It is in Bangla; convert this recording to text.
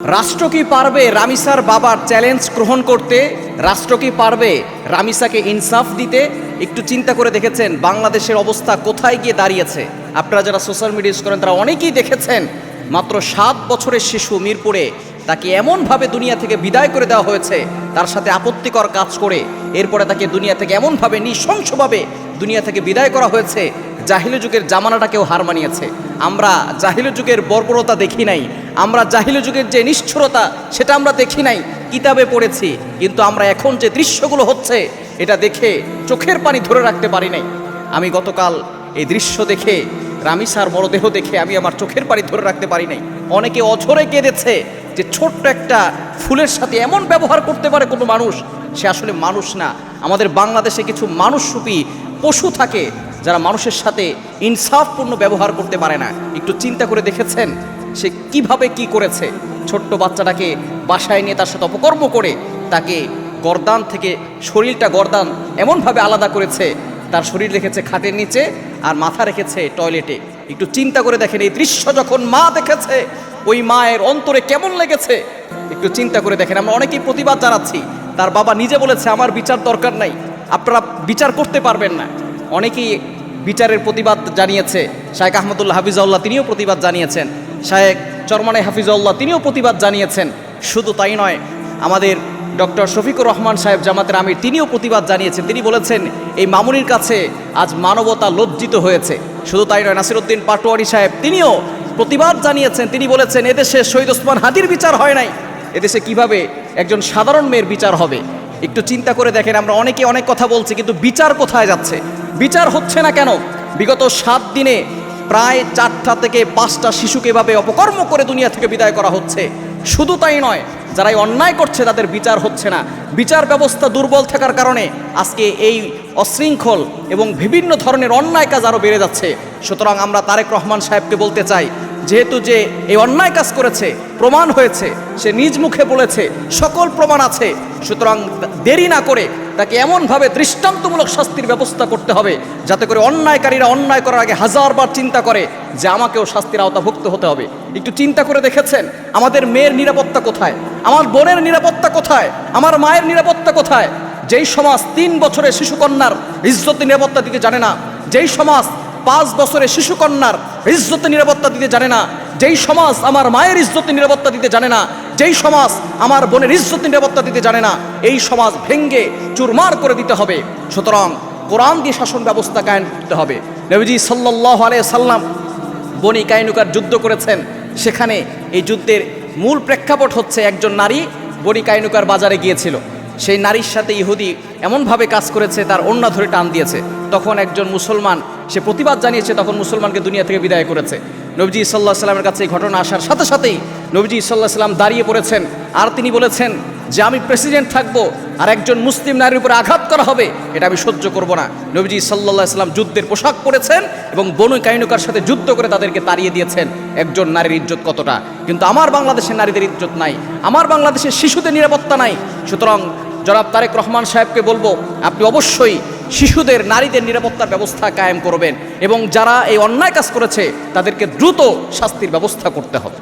রাষ্ট্র কি পারবে রামিসার বাবার চ্যালেঞ্জ গ্রহণ করতে? রাষ্ট্র কি পারবে রামিসাকে ইনসাফ দিতে? একটু চিন্তা করে দেখেছেন বাংলাদেশের অবস্থা কোথায় গিয়ে দাঁড়িয়েছে? আপনারা যারা সোশ্যাল মিডিয়া ইউজ করেন তারা অনেকেই দেখেছেন মাত্র 7 বছরের শিশু মিরপুরে তাকে এমনভাবে দুনিয়া থেকে বিদায় করে দেওয়া হয়েছে, তার সাথে আপত্তিকর কাজ করে এরপরে তাকে দুনিয়া থেকে এমনভাবে নৃশংসভাবে দুনিয়া থেকে বিদায় করা হয়েছে, জাহিলি যুগের জামানাটাকেও হার মানিয়েছে। আমরা জাহিলি যুগের বর্বরতা দেখি নাই, আমরা জাহিলি যুগের যে নিষ্ঠুরতা সেটা আমরা দেখি নাই, কিতাবে পড়েছি, কিন্তু আমরা এখন যে দৃশ্যগুলো হচ্ছে এটা দেখে চোখের পানি ধরে রাখতে পারি নাই। আমি গতকাল এই দৃশ্য দেখে, রামিসার মরদেহ দেখে আমি আমার চোখের পানি ধরে রাখতে পারি নাই। অনেকে অঝরে কেঁদেছে যে ছোট্ট একটা ফুলের সাথে এমন ব্যবহার করতে পারে কোনো মানুষ, সে আসলে মানুষ না। আমাদের বাংলাদেশে কিছু মানুষরূপী পশু থাকে যারা মানুষের সাথে ইনসাফপূর্ণ ব্যবহার করতে পারে না। একটু চিন্তা করে দেখেছেন সে কিভাবে কি করেছে? ছোট্ট বাচ্চাটাকে বাসায় নিয়ে তার সাথে অপকর্ম করে তাকে গর্দান থেকে গর্দান এমনভাবে আলাদা করেছে, তার শরীর রেখেছে খাটের নিচে আর মাথা রেখেছে টয়লেটে। একটু চিন্তা করে দেখেন এই দৃশ্য যখন মা দেখেছে ওই মায়ের অন্তরে কেমন লেগেছে। একটু চিন্তা করে দেখেন, আমরা অনেকেই প্রতিবাদ জানাচ্ছি, তার বাবা নিজে বলেছে আমার বিচার দরকার নাই, আপনারা বিচার করতে পারবেন না। অনেকেই বিচারের প্রতিবাদ জানিয়েছে, শায়েখ আহমদুল্লাহ হাফিজাউল্লাহ তিনিও প্রতিবাদ জানিয়েছেন, শায়েখ চরমানে হাফিজাউল্লাহ তিনিও প্রতিবাদ জানিয়েছেন। শুধু তাই নয়, আমাদের ডক্টর শফিকুর রহমান সাহেব জামাতের আমির তিনিও প্রতিবাদ জানিয়েছেন। তিনি বলেছেন এই মামুনির কাছে আজ মানবতা লজ্জিত হয়েছে। শুধু তাই নয়, নাসিরউদ্দিন পাটোয়ারি সাহেব তিনিও প্রতিবাদ জানিয়েছেন। তিনি বলেছেন এদেশে শহীদ ওসমান হাদির বিচার হয় নাই, এদেশে কিভাবে একজন সাধারণ মেয়ের বিচার হবে? একটু চিন্তা করে দেখেন, আমরা অনেকে অনেক কথা বলছি, কিন্তু বিচার কোথায় যাচ্ছে? বিচার হচ্ছে না কেন? বিগত 7 দিনে প্রায় 4টা থেকে 5টা শিশুকে এভাবে অপকর্ম করে দুনিয়া থেকে বিদায় করা হচ্ছে। শুধু তাই নয়, যারাই অন্যায় করছে তাদের বিচার হচ্ছে না। বিচার ব্যবস্থা দুর্বল থাকার কারণে আজকে এই অশৃঙ্খল এবং বিভিন্ন ধরনের অন্যায় কাজ আরও বেড়ে যাচ্ছে। সুতরাং আমরা তারেক রহমান সাহেবকে বলতে চাই, যেহেতু যে এই অন্যায় কাজ করেছে প্রমাণ হয়েছে, সে নিজ মুখে বলেছে সকল প্রমাণ আছে, সুতরাং দেরি না করে তাকে এমনভাবে দৃষ্টান্তমূলক শাস্তির ব্যবস্থা করতে হবে যাতে করে অন্যায়কারীরা অন্যায় করার আগে 1000বার চিন্তা করে যে আমাকেও শাস্তির আওতাভুক্ত হতে হবে। একটু চিন্তা করে দেখেছেন আমাদের মেয়ের নিরাপত্তা কোথায়? আমার বোনের নিরাপত্তা কোথায়? আমার মায়ের নিরাপত্তা কোথায়? যেই সমাজ 3 বছরের শিশুকন্যার ইজ্জতের নিরাপত্তা দিতে জানে না, যেই সমাজ 5 বছরের শিশুকন্যার ইজ্জতের নিরাপত্তা দিতে জানে না, যেই সমাজ আমার মায়ের ইজ্জতের নিরাপত্তা দিতে জানে না, যেই সমাজ আমার বোনের ইজ্জতের নিরাপত্তা দিতে জানে না, এই সমাজ ভেঙ্গে চুরমার করে দিতে হবে। সুতরাং কোরআন দিয়ে শাসন ব্যবস্থা কায়েম করতে হবে। নবীজি সাল্লাল্লাহু আলাইহি সাল্লাম বনি কাইনুকার যুদ্ধ করেছেন, সেখানে এই যুদ্ধের মূল প্রেক্ষাপট হচ্ছে একজন নারী বনি কাইনুকার বাজারে গিয়েছিল, সেই নারীর সাথে ইহুদি এমনভাবে কাজ করেছে, তার ওড়না ধরে টান দিয়েছে। তখন একজন মুসলমান সে প্রতিবাদ জানিয়েছে, তখন মুসলমানকে দুনিয়া থেকে বিদায় করেছে। নবীজি সাল্লাল্লাহু আলাইহি সাল্লামের কাছে এই ঘটনা আসার সাথে সাথেই নবীজি সাল্লাল্লাহু আলাইহি সাল্লাম দাঁড়িয়ে পড়েছেন, আর তিনি বলেছেন যে আমি প্রেসিডেন্ট থাকবো আর একজন মুসলিম নারীর উপরে আঘাত করা হবে, এটা আমি সহ্য করব না। নবীজি সাল্লাল্লাহু আলাইহি সাল্লাম যুদ্ধের পোশাক পরেছেন এবং বনু কাইনুকার সাথে যুদ্ধ করে তাদেরকে তাড়িয়ে দিয়েছেন। একজন নারীর ইজ্জত কতটা! কিন্তু আমার বাংলাদেশের নারীদের ইজ্জত নাই, আমার বাংলাদেশের শিশুদের নিরাপত্তা নাই। সুতরাং জনাব তারেক রহমান সাহেবকে বলবো, আপনি অবশ্যই শিশুদের, নারীদের নিরাপত্তার ব্যবস্থা কায়েম করবেন এবং যারা এই অন্যায় কাজ করেছে তাদেরকে দ্রুত শাস্তির ব্যবস্থা করতে হবে।